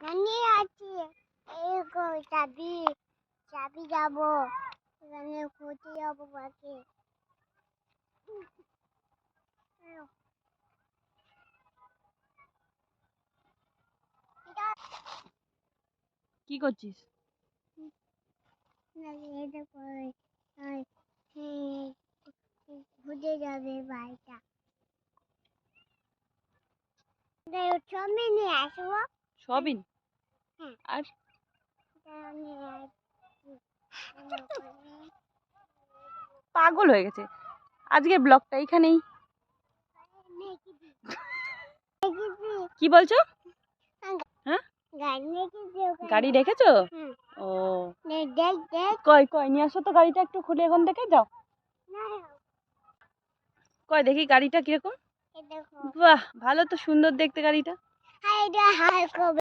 নানি আছে এই চাবি চাবি যাবো এখানে খুঁজে যাবো বাকি কি করছিস? খুঁজে যাবে বাড়িটা সবই নিয়ে আসবো সবিন হ্যাঁ। আর পাগল হয়ে গেছে। আজকে ব্লগটা এখানেই। কি বলছো? হ্যাঁ, গাড়ি রেখেছো? ও কই কই নিয়ে আসো তো গাড়িটা একটু খুলে এখান থেকে যাও। কই দেখি গাড়িটা কিরকম। বাহ, ভালো তো, সুন্দর দেখতে গাড়িটা।